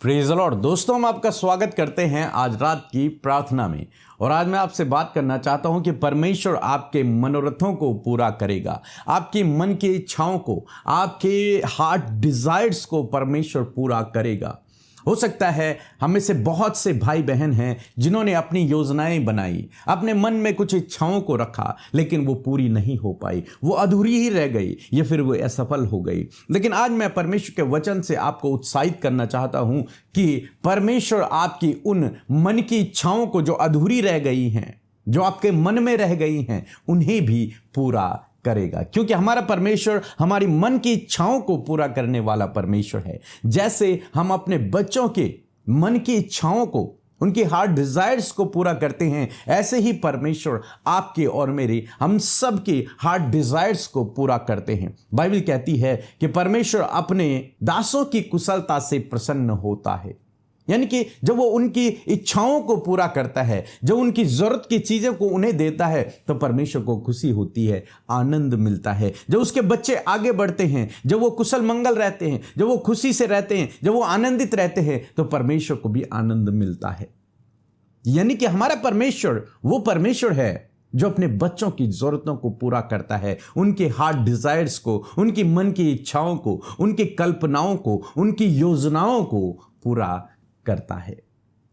Praise the Lord. दोस्तों, हम आपका स्वागत करते हैं आज रात की प्रार्थना में। और आज मैं आपसे बात करना चाहता हूं कि परमेश्वर आपके मनोरथों को पूरा करेगा, आपकी मन की इच्छाओं को, आपके हार्ट डिजायर्स को परमेश्वर पूरा करेगा। हो सकता है हम में से बहुत से भाई बहन हैं जिन्होंने अपनी योजनाएं बनाई, अपने मन में कुछ इच्छाओं को रखा, लेकिन वो पूरी नहीं हो पाई, वो अधूरी ही रह गई या फिर वो असफल हो गई। लेकिन आज मैं परमेश्वर के वचन से आपको उत्साहित करना चाहता हूं कि परमेश्वर आपकी उन मन की इच्छाओं को जो अधूरी रह गई हैं, जो आपके मन में रह गई हैं, उन्हें भी पूरा करेगा, क्योंकि हमारा परमेश्वर हमारी मन की इच्छाओं को पूरा करने वाला परमेश्वर है। जैसे हम अपने बच्चों के मन की इच्छाओं को, उनकी हार्ट डिजायर्स को पूरा करते हैं, ऐसे ही परमेश्वर आपके और मेरे, हम सब की हार्ट डिजायर्स को पूरा करते हैं। बाइबल कहती है कि परमेश्वर अपने दासों की कुशलता से प्रसन्न होता है, यानी कि जब वो उनकी इच्छाओं को पूरा करता है, जब उनकी जरूरत की चीज़ों को उन्हें देता है, तो परमेश्वर को खुशी होती है, आनंद मिलता है। जब उसके बच्चे आगे बढ़ते हैं, जब वो कुशल मंगल रहते हैं, जब वो खुशी से रहते हैं, जब वो आनंदित रहते हैं, तो परमेश्वर को भी आनंद मिलता है। यानी कि हमारा परमेश्वर वो परमेश्वर है जो अपने बच्चों की जरूरतों को पूरा करता है, उनके हार्ट डिजायर्स को, उनकी मन की इच्छाओं को, उनकी कल्पनाओं को, उनकी योजनाओं को पूरा करता है।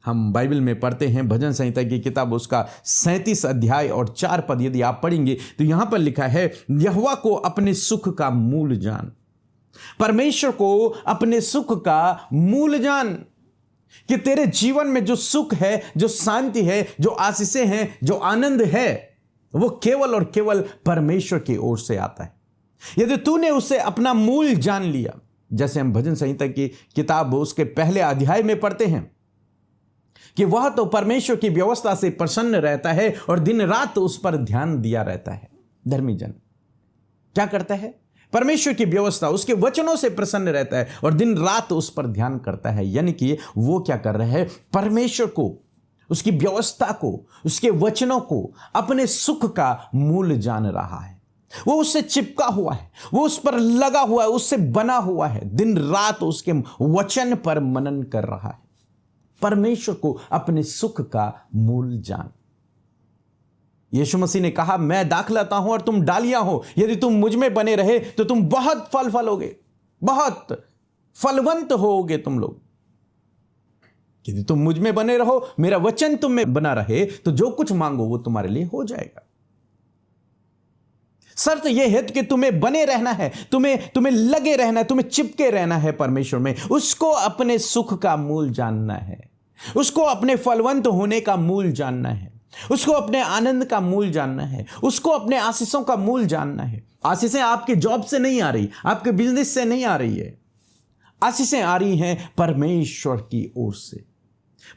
हम बाइबल में पढ़ते हैं भजन संहिता की किताब उसका 37 अध्याय और 4 पद यदि आप पढ़ेंगे तो यहां पर लिखा है, यहोवा को अपने सुख का मूल जान। परमेश्वर को अपने सुख का मूल जान, कि तेरे जीवन में जो सुख है, जो शांति है, जो आशीषें हैं, जो आनंद है, वो केवल और केवल परमेश्वर की ओर से आता है। यदि तूने उसे अपना मूल जान लिया, जैसे हम भजन संहिता की किताब उसके पहले अध्याय में पढ़ते हैं कि वह तो परमेश्वर की व्यवस्था से प्रसन्न रहता है और दिन रात उस पर ध्यान दिया रहता है। धर्मी जन क्या करता है? परमेश्वर की व्यवस्था, उसके वचनों से प्रसन्न रहता है और दिन रात उस पर ध्यान करता है। यानी कि वो क्या कर रहा है? परमेश्वर को, उसकी व्यवस्था को, उसके वचनों को अपने सुख का मूल जान रहा है। वो उससे चिपका हुआ है, वो उस पर लगा हुआ है, उससे बना हुआ है, दिन रात उसके वचन पर मनन कर रहा है। परमेश्वर को अपने सुख का मूल जान। यीशु मसीह ने कहा, मैं दाख लाता हूं और तुम डालियां हो, यदि तुम मुझ में बने रहे तो तुम बहुत फल फलोगे, बहुत फलवंत होगे तुम लोग। यदि तुम मुझ में बने रहो, मेरा वचन तुम में बना रहे, तो जो कुछ मांगो वो तुम्हारे लिए हो जाएगा। शर्त यह है कि तुम्हें बने रहना है, तुम्हें लगे रहना है, तुम्हें चिपके रहना है परमेश्वर में। उसको अपने सुख का मूल जानना है, उसको अपने फलवंत होने का मूल जानना है, उसको अपने आनंद का मूल जानना है, उसको अपने आशीषों का मूल जानना है। आशीषें आपके जॉब से नहीं आ रही, आपके बिजनेस से नहीं आ रही है, आशीषें आ रही हैं परमेश्वर की ओर से।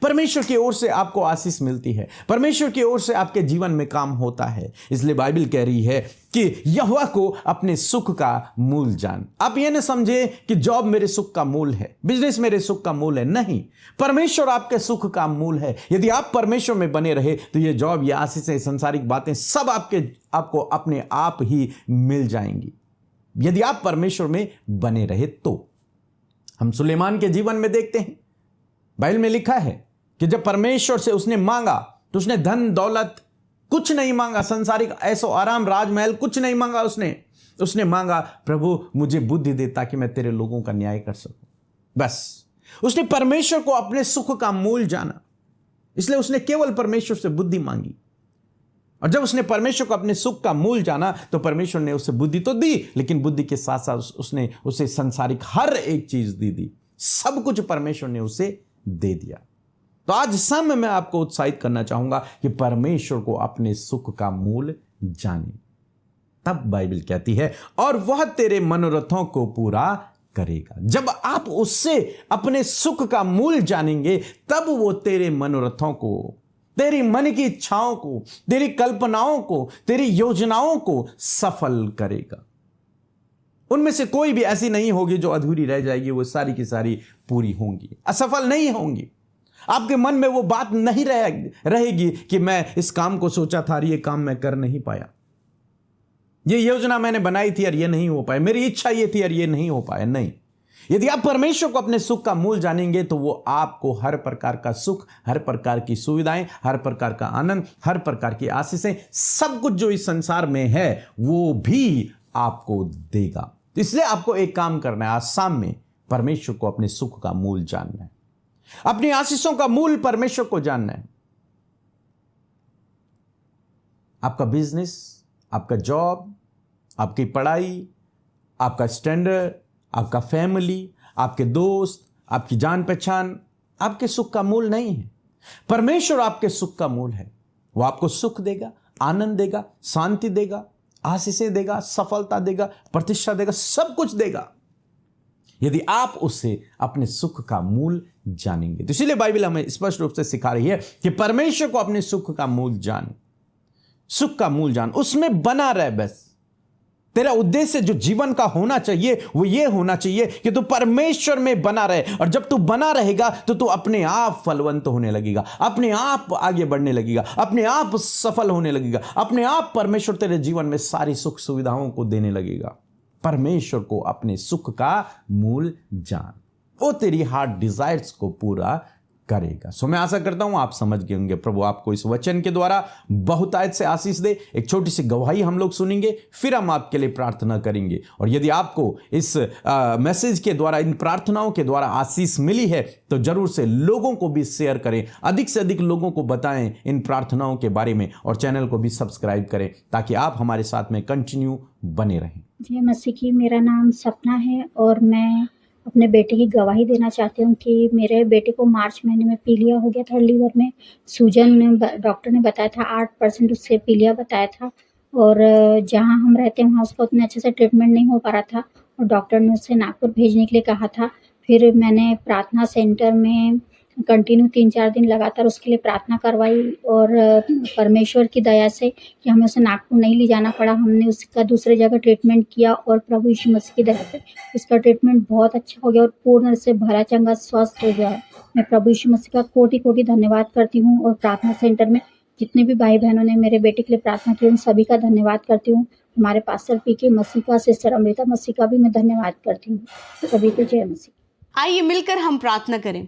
परमेश्वर की ओर से आपको आशीष मिलती है, परमेश्वर की ओर से आपके जीवन में काम होता है। इसलिए बाइबल कह रही है कि यहोवा को अपने सुख का मूल जान। आप ये न समझे कि जॉब मेरे सुख का मूल है, बिजनेस मेरे सुख का मूल है। नहीं, परमेश्वर आपके सुख का मूल है। यदि आप परमेश्वर में बने रहे तो ये जॉब, ये आशीषें, संसारिक बातें सब आपको अपने आप ही मिल जाएंगी, यदि आप परमेश्वर में बने रहे तो। हम सुलेमान के जीवन में देखते हैं, बाइबल में लिखा है कि जब परमेश्वर से उसने मांगा तो उसने धन दौलत कुछ नहीं मांगा, संसारिक ऐसो आराम राजमहल कुछ नहीं मांगा। उसने मांगा, प्रभु मुझे बुद्धि दे ताकि मैं तेरे लोगों का न्याय कर सकूं। बस उसने परमेश्वर को अपने सुख का मूल जाना, इसलिए उसने केवल परमेश्वर से बुद्धि मांगी। और जब उसने परमेश्वर को अपने सुख का मूल जाना तो परमेश्वर ने उसे बुद्धि तो दी, लेकिन बुद्धि के साथ साथ उसने उसे संसारिक हर एक चीज दी। सब कुछ परमेश्वर ने उसे दे दिया। तो आज शाम में मैं आपको उत्साहित करना चाहूंगा कि परमेश्वर को अपने सुख का मूल जाने। तब बाइबल कहती है, और वह तेरे मनोरथों को पूरा करेगा। जब आप उससे अपने सुख का मूल जानेंगे, तब वो तेरे मनोरथों को, तेरी मन की इच्छाओं को, तेरी कल्पनाओं को, तेरी योजनाओं को सफल करेगा। उनमें से कोई भी ऐसी नहीं होगी जो अधूरी रह जाएगी, वो सारी की सारी पूरी होंगी, असफल नहीं होंगी। आपके मन में वो बात नहीं रहेगी कि मैं इस काम को सोचा था और ये काम मैं कर नहीं पाया, ये योजना मैंने बनाई थी और ये नहीं हो पाया, मेरी इच्छा ये थी और ये नहीं हो पाया। नहीं, यदि आप परमेश्वर को अपने सुख का मूल जानेंगे तो वो आपको हर प्रकार का सुख, हर प्रकार की सुविधाएं, हर प्रकार का आनंद, हर प्रकार की आशीषें, सब कुछ जो इस संसार में है वो भी आपको देगा। इसलिए आपको एक काम करना है, आज शाम में परमेश्वर को अपने सुख का मूल जानना है, अपनी आशीषों का मूल परमेश्वर को जानना है। आपका बिजनेस, आपका जॉब, आपकी पढ़ाई, आपका स्टैंडर्ड, आपका फैमिली, आपके दोस्त, आपकी जान पहचान आपके सुख का मूल नहीं है। परमेश्वर आपके सुख का मूल है। वो आपको सुख देगा, आनंद देगा, शांति देगा, आशीषें देगा, सफलता देगा, प्रतिष्ठा देगा, सब कुछ देगा यदि आप उससे अपने सुख का मूल जानेंगे। तो इसलिए बाइबल हमें स्पष्ट रूप से सिखा रही है कि परमेश्वर को अपने सुख का मूल जान, सुख का मूल जान, उसमें बना रहे। बस तेरा उद्देश्य जो जीवन का होना चाहिए वो ये होना चाहिए कि तू परमेश्वर में बना रहे, और जब तू बना रहेगा तो तू अपने आप फलवंत होने लगेगा, अपने आप आगे बढ़ने लगेगा, अपने आप सफल होने लगेगा, अपने आप परमेश्वर तेरे जीवन में सारी सुख सुविधाओं को देने लगेगा। परमेश्वर को अपने सुख का मूल जान, वो तेरी हार्ट डिजायर्स को पूरा करेगा। सो मैं आशा करता हूं आप समझ गए होंगे। प्रभु आपको इस वचन के द्वारा बहुतायत से आशीष दे। एक छोटी सी गवाही हम लोग सुनेंगे, फिर हम आपके लिए प्रार्थना करेंगे। और यदि आपको इस मैसेज के द्वारा, इन प्रार्थनाओं के द्वारा आशीष मिली है तो जरूर से लोगों को भी शेयर करें, अधिक से अधिक लोगों को बताएं इन प्रार्थनाओं के बारे में, और चैनल को भी सब्सक्राइब करें ताकि आप हमारे साथ में कंटिन्यू बने रहें। जय मसीह की। मेरा नाम सपना है और मैं अपने बेटे की गवाही देना चाहती हूँ कि मेरे बेटे को मार्च महीने में पीलिया हो गया था लीवर में। सूजन डॉक्टर ने बताया था 8% उससे पीलिया बताया था, और जहाँ हम रहते हैं वहाँ उसका उतने अच्छे से ट्रीटमेंट नहीं हो पा रहा था, और डॉक्टर ने उससे नागपुर भेजने के लिए कहा था। फिर मैंने प्रार्थना सेंटर में कंटिन्यू 3-4 दिन लगातार उसके लिए प्रार्थना करवाई, और परमेश्वर की दया से कि हमें उसे नागपुर नहीं ले जाना पड़ा। हमने उसका दूसरे जगह ट्रीटमेंट किया और प्रभु यीशु मसीह की दया से उसका ट्रीटमेंट बहुत अच्छा हो गया और पूर्ण से भला चंगा स्वस्थ हो गया है। मैं प्रभु यीशु मसीह का कोटि-कोटि धन्यवाद करती हूँ, और प्रार्थना सेंटर में जितने भी भाई बहनों ने मेरे बेटे के लिए प्रार्थना की उन सभी का धन्यवाद करती हूँ। हमारे पास्टर पीके मसीह का, सिस्टर अमृता मसीह का भी मैं धन्यवाद करती हूँ। सभी को जय मसीह। आइए मिलकर हम प्रार्थना करें।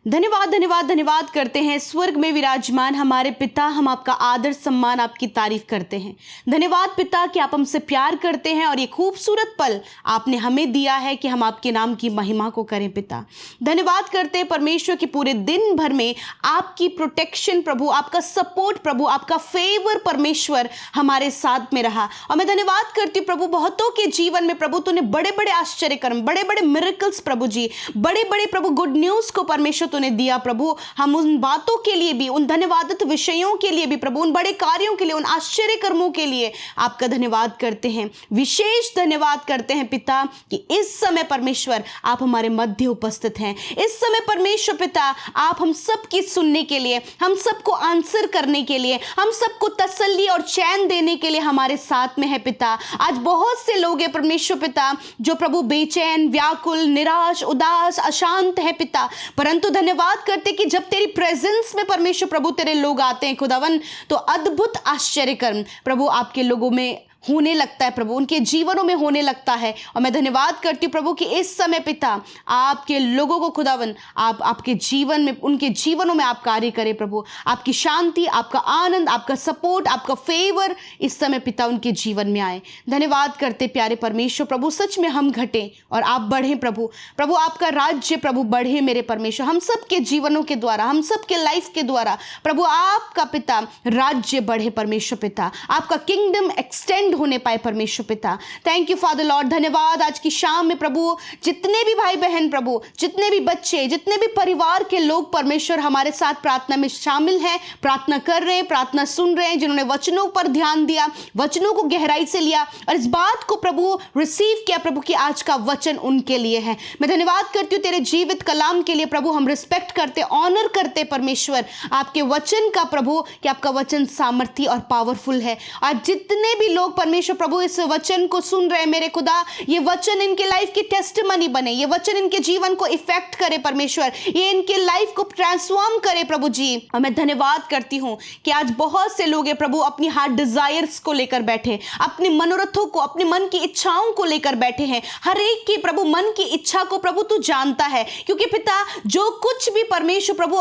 धन्यवाद धन्यवाद धन्यवाद करते हैं स्वर्ग में विराजमान हमारे पिता, हम आपका आदर सम्मान, आपकी तारीफ करते हैं। धन्यवाद पिता कि आप हमसे प्यार करते हैं और ये खूबसूरत पल आपने हमें दिया है कि हम आपके नाम की महिमा को करें। पिता धन्यवाद करते हैं परमेश्वर की पूरे दिन भर में आपकी प्रोटेक्शन प्रभु, आपका सपोर्ट प्रभु, आपका फेवर परमेश्वर हमारे साथ में रहा। और मैं धन्यवाद करती हूँ प्रभु, बहुतों के जीवन में प्रभु तूने बड़े बड़े आश्चर्य कर्म, बड़े बड़े मिरेकल्स प्रभु जी, बड़े बड़े प्रभु गुड न्यूज को परमेश्वर तूने दिया प्रभु। हम उन बातों के लिए भी, उन धन्यवादित विषयों के लिए भी प्रभु, उन बड़े कार्यों के लिए, उन आश्चर्य कर्मों के लिए आपका धन्यवाद करते हैं। विशेष धन्यवाद करते हैं पिता कि इस समय परमेश्वर आप हमारे मध्य उपस्थित हैं। इस समय परमेश्वर पिता आप हम सबकी सुनने के लिए, हम सबको आंसर करने के लिए, हम सबको तसल्ली और चैन देने के लिए हमारे साथ में है पिता। आज बहुत से लोग हैं परमेश्वर पिता जो प्रभु बेचैन, व्याकुल, निराश, उदास, अशांत है पिता, परंतु धन्यवाद करते कि जब तेरी प्रेजेंस में परमेश्वर प्रभु तेरे लोग आते हैं खुदावन, तो अद्भुत आश्चर्य कर्म प्रभु आपके लोगों में होने लगता है प्रभु, उनके जीवनों में होने लगता है। और मैं धन्यवाद करती हूँ प्रभु कि इस समय पिता आपके लोगों को खुदावन आप आपके जीवन में, उनके जीवनों में आप कार्य करें प्रभु। आपकी शांति, आपका आनंद, आपका सपोर्ट, आपका फेवर इस समय पिता उनके जीवन में आए। धन्यवाद करते प्यारे परमेश्वर प्रभु, सच में हम घटें और आप बढ़ें प्रभु। प्रभु आपका राज्य प्रभु बढ़े मेरे परमेश्वर, हम सबके जीवनों के द्वारा, हम सबके लाइफ के द्वारा प्रभु आपका पिता राज्य बढ़े परमेश्वर पिता, आपका किंगडम एक्सटेंड होने पाए परमेश्वर पिता। Thank you father Lord. धन्यवाद आज की शाम में प्रभु जितने भी भाई बहन प्रभु, जितने भी बच्चे, जितने भी परिवार के लोग परमेश्वर हमारे साथ प्रार्थना में शामिल हैं, प्रार्थना कर रहे हैं, प्रार्थना सुन रहे हैं, जिन्होंने वचनों पर ध्यान दिया, वचनों को गहराई से लिया और इस बात को प्रभु रिसीव किया प्रभु कि आज का वचन उनके लिए है। मैं धन्यवाद करती हूँ तेरे जीवित कलाम के लिए प्रभु। हम रिस्पेक्ट करते, ऑनर करते परमेश्वर आपके वचन का प्रभु कि आपका वचन सामर्थी और पावरफुल है। आज जितने भी लोग परमेश्वर प्रभु इस वचन को सुन रहे हैं मेरे खुदा, ये वचन इनके लाइफ की टेस्टिमनी बने, ये वचन इनके जीवन को इफेक्ट करे परमेश्वर, ये इनके लाइफ को ट्रांसफॉर्म करे प्रभु जी। और मैं धन्यवाद करती हूँ कि आज बहुत से लोग हैं प्रभु अपनी हार्ट डिजायर्स को लेकर बैठे, अपने मनोरथों को, अपने मन की इच्छाओं को लेकर बैठे हैं। हर एक की प्रभु मन की इच्छा को प्रभु तू जानता है, क्योंकि पिता जो कुछ भी परमेश्वर प्रभु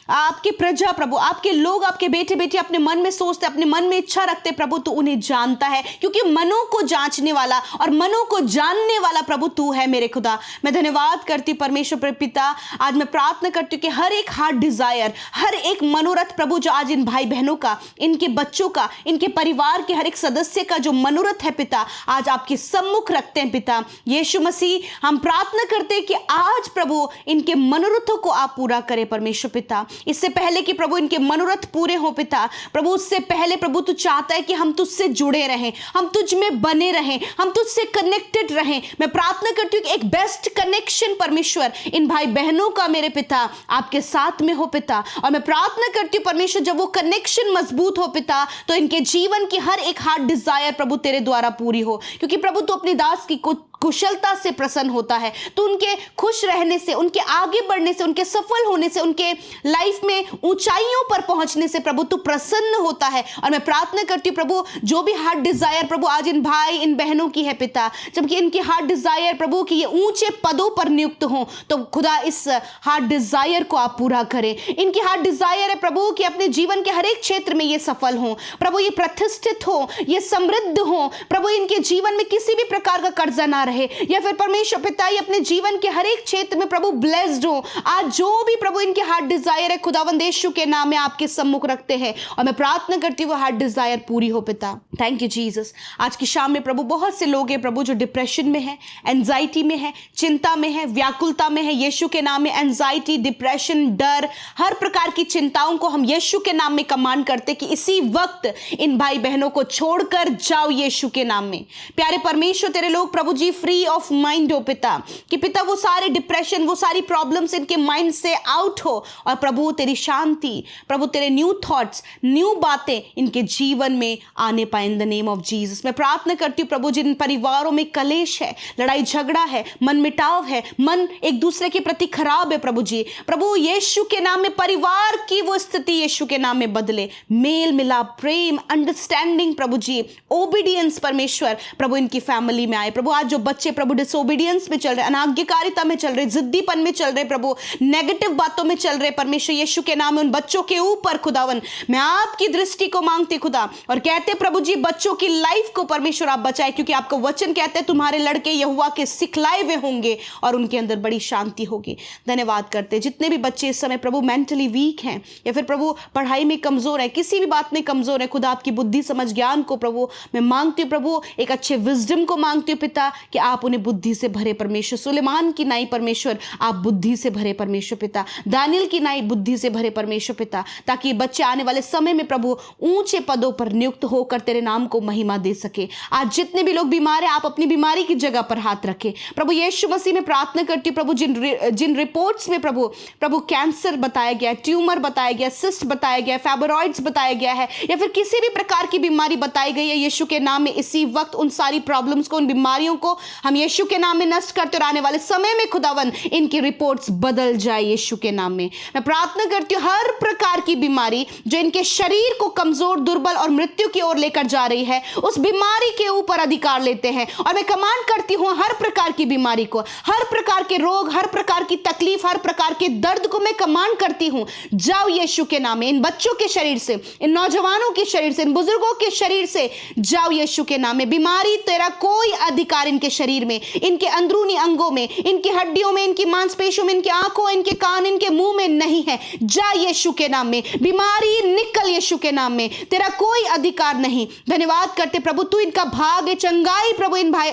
आपकी प्रजा प्रभु, आपके लोग, आपके बेटे बेटी अपने मन में सोचते, अपने मन में इच्छा रखते प्रभु, तू उन्हें जानता है, क्योंकि मनों को जांचने वाला और मनों को जानने वाला प्रभु तू है मेरे खुदा। मैं धन्यवाद करती परमेश्वर पिता, आज मैं प्रार्थना करती हूँ कि हर एक हार्ट डिजायर, हर एक मनोरथ प्रभु जो आज इन भाई बहनों का, इनके बच्चों का, इनके परिवार के हर एक सदस्य का जो मनोरथ है पिता, आज आपके सम्मुख रखते हैं पिता यीशु मसीह। हम प्रार्थना करते हैं कि आज प्रभु इनके मनोरथों को आप पूरा करें परमेश्वर पिता। इससे पहले कि प्रभु इनके मनोरथ पूरे हो पिता प्रभु, उससे पहले प्रभु तू चाहता है कि हम तुझसे जुड़े रहें, हम तुझ में बने रहें, हम तुझसे कनेक्टेड रहें। मैं प्रार्थना करती हूँ कि एक बेस्ट कनेक्शन परमेश्वर इन भाई बहनों का मेरे पिता आपके साथ में हो पिता। और मैं प्रार्थना करती हूँ परमेश्वर जब वो कनेक्शन मजबूत हो पिता, तो इनके जीवन की हर एक हार्ट डिजायर प्रभु तेरे द्वारा पूरी हो, क्योंकि प्रभु तू अपनी दास की कुशलता से प्रसन्न होता है, तो उनके खुश रहने से, उनके आगे बढ़ने से, उनके सफल होने से, उनके लाइफ में ऊंचाइयों पर पहुंचने से प्रभु तू प्रसन्न होता है। और मैं प्रार्थना करती हूँ प्रभु जो भी हार्ट डिजायर प्रभु आज इन भाई इन बहनों की है पिता, जबकि इनकी हार्ट डिजायर प्रभु कि ये ऊंचे पदों पर नियुक्त हो, तो खुदा इस हार्ट डिजायर को आप पूरा करें। इनकी हार्ट डिजायर है प्रभु कि अपने जीवन के हर एक क्षेत्र में ये सफल हो प्रभु, ये प्रतिष्ठित हो, ये समृद्ध हो प्रभु, इनके जीवन में किसी भी प्रकार का कर्जा ना रहे, या फिर परमेश्वर पिता ये अपने जीवन के हर एक क्षेत्र में प्रभु ब्लेस्ड हो। आज जो भी प्रभु इनके हार्ट डिजायर है खुदावंद यीशु के नाम में आपके सम्मुख रखते हैं, और मैं प्रार्थना करती हूँ वो हार्ट डिजायर पूरी हो पिता। Thank you Jesus. आज की शाम में प्रभु बहुत से लोग हैं प्रभु जो डिप्रेशन में है, एंजाइटी में है, चिंता में है, व्याकुलता में है। यीशु के नाम में एंजाइटी, डिप्रेशन, डर, हर प्रकार की चिंताओं को हम यीशु के नाम में कमांड करते कि इसी वक्त इन भाई बहनों को छोड़कर जाओ यीशु के नाम में। प्यारे परमेश्वर तेरे लोग प्रभु जी फ्री ऑफ माइंड हो पिता, कि पिता वो सारे डिप्रेशन, वो सारी प्रॉब्लम्स इनके माइंड से आउट हो, और प्रभु तेरी शांति, प्रभु तेरे न्यू थॉट्स, न्यू बातें इनके जीवन में आने पाए इन द नेम ऑफ जीसस। मैं प्रार्थना करती हूँ प्रभु जिन परिवारों में कलेश है, लड़ाई झगड़ा है, मन मिटाव है, मन एक दूसरे के प्रति खराब है प्रभु जी, प्रभु यीशु के नाम में परिवार की वो स्थिति यीशु के नाम में बदले, मेल मिलाप, प्रेम, अंडरस्टैंडिंग प्रभु जी, ओबीडियंस परमेश्वर प्रभु इनकी फैमिली में आए प्रभु। आज जो बच्चे प्रभु डिसोबीडियंस में चल रहे, अनाज्ञाकारिता में चल रहे, जिद्दीपन में चल रहे प्रभु, नेगेटिव बातों में चल रहे परमेश्वर यीशु के नाम में उन बच्चों के ऊपर खुदावन मैं आपकी दृष्टि को मांगती खुदा, और कहते प्रभु जी बच्चों की लाइफ को परमेश्वर आप बचाए, क्योंकि आपका वचन कहते हैं तुम्हारे लड़के यहोवा के सिखलाए हुए होंगे और उनके अंदर बड़ी शांति होगी। धन्यवाद करते जितने भी बच्चे इस समय प्रभु मेंटली वीक हैं, या फिर प्रभु पढ़ाई में कमजोर है, किसी भी बात में कमजोर है, खुदा आपकी बुद्धि समझ ज्ञान को प्रभु मैं मांगती हूँ प्रभु, एक अच्छे विजडम को मांगती हूँ पिता कि आप उन्हें बुद्धि से भरे परमेश्वर। सुलेमान की नाई परमेश्वर आप बुद्धि से भरे परमेश्वर पिता, दानियल की नाई बुद्धि से भरे परमेश्वर पिता, ताकि बच्चे आने वाले समय में प्रभु ऊंचे पदों पर नियुक्त होकर तेरे नाम को महिमा दे सके। आज जितने भी लोग बीमार हैं आप अपनी बीमारी की जगह पर हाथ रखें प्रभु यीशु मसीह में प्रार्थना करती हूँ प्रभु जिन रिपोर्ट्स में प्रभु कैंसर बताया गया, ट्यूमर बताया गया, सिस्ट बताया गया, फैब्रॉइड्स बताया गया है, या फिर किसी भी प्रकार की बीमारी बताई गई है, यीशु के नाम में इसी वक्त उन सारी प्रॉब्लम्स को, उन बीमारियों को हम यीशु के नाम में नष्ट करते, और आने वाले समय में खुदावन इनकी रिपोर्ट्स बदल जाए यीशु के नाम में। मैं प्रार्थना करती हूँ हर प्रकार की बीमारी जो इनके शरीर को कमजोर, दुर्बल और मृत्यु की ओर लेकर जा रही है, उस बीमारी के ऊपर अधिकार लेते हैं, और मैं कमांड करती हूँ हर प्रकार की बीमारी को, हर प्रकार के रोग, हर प्रकार की तकलीफ, हर प्रकार के दर्द को मैं कमांड करती हूँ जाओ यीशु के नाम में। इन बच्चों के शरीर से, इन नौजवानों के शरीर से, इन बुजुर्गों के शरीर से जाओ यीशु के नाम में। बीमारी तेरा कोई अधिकार इनके शरीर में, इनके अंदरूनी अंगों में, इनकी हड्डियों में, इनकी मांसपेशियों में, इनकी आंखों, इनके कान, इनके मुंह में नहीं है। जा यीशु के नाम में, बीमारी निकल यीशु के नाम में, तेरा कोई अधिकार नहीं। धन्यवाद करते प्रभु तू इनका भाग है, चंगाई प्रभु इन भाई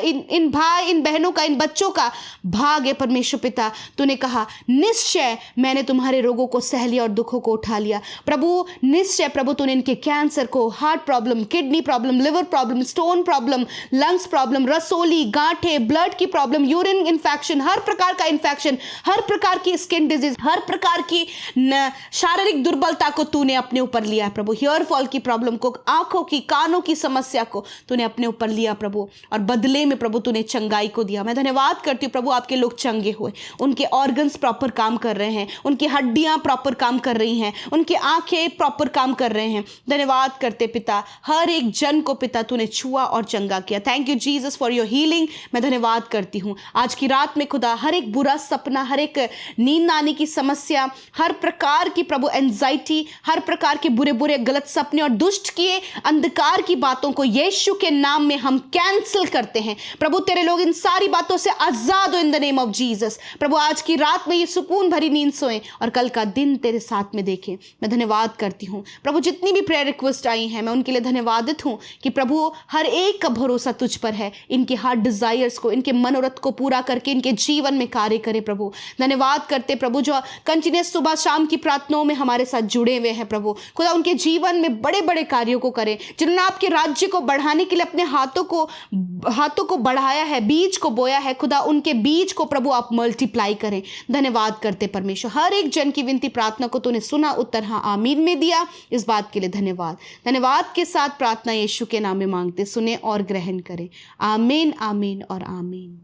इन बहनों का, इन बच्चों का भाग है परमेश्वर पिता। तूने कहा निश्चय मैंने तुम्हारे रोगों को सह लिया और दुखों को उठा लिया प्रभु। निश्चय प्रभु तूने इनके कैंसर को, heart problem, kidney problem, liver problem, stone problem, lungs problem, रसोली, गांठ गांठें, ब्लड की प्रॉब्लम, यूरिन इन्फेक्शन, हर प्रकार का इन्फेक्शन, हर प्रकार की स्किन डिजीज, हर प्रकार की शारीरिक दुर्बलता को तूने अपने ऊपर लिया है प्रभु। हेयर फॉल की प्रॉब्लम को, आंखों की, कानों की समस्या को तूने अपने ऊपर लिया प्रभु, और बदले में प्रभु तूने चंगाई को दिया। मैं धन्यवाद करती हूँ प्रभु, आपके लोग चंगे हुए, उनके ऑर्गन्स प्रॉपर काम कर रहे हैं, उनकी हड्डियां प्रॉपर काम कर रही हैं, उनकी आंखें प्रॉपर काम कर रहे हैं। धन्यवाद करते पिता, हर एक जन को पिता तूने छुआ और चंगा किया। Thank you Jesus for your healing. मैं धन्यवाद करती हूँ आज की रात में खुदा, हर एक बुरा सपना, हर एक नींद आने की समस्या, हर प्रकार की प्रभु एंजाइटी, हर प्रकार के बुरे बुरे गलत सपने और दुष्ट किए अंधकार की बातों को यीशु के नाम में हम कैंसिल करते हैं प्रभु। तेरे लोग इन सारी बातों से आजाद हो in the name of Jesus प्रभु। आज की रात में ये सुकून भरी नींद सोएं और कल का दिन तेरे साथ में देखें। मैं धन्यवाद करती हूँ प्रभु, जितनी भी प्रेयर रिक्वेस्ट आई हैं मैं उनके लिए धन्यवादित हूँ कि प्रभु हर एक का भरोसा तुझ पर है। इनके हार्ट डिजायर्स को, इनके मनोरथ को पूरा करके इनके जीवन में कार्य करे प्रभु। धन्यवाद करते प्रभु, जो कंटिन्यूस सुबह शाम की प्रार्थनाओं में हमारे साथ जुड़े हुए हैं प्रभु, खुदा उनके जीवन में बड़े बड़े कार्यों को करें। जिन्होंने आपके राज्य को बढ़ाने के लिए अपने हाथों को बढ़ाया है, बीज को बोया है, खुदा उनके बीज को प्रभु आप मल्टीप्लाई करें। धन्यवाद करते परमेश्वर, हर एक जन की विनती प्रार्थना को तूने सुना, उत्तर हाँ आमीन में दिया। इस बात के लिए धन्यवाद। धन्यवाद के साथ प्रार्थना यीशु के नाम में मांगते, सुने और ग्रहण करें। आमीन, आमीन और आमीन।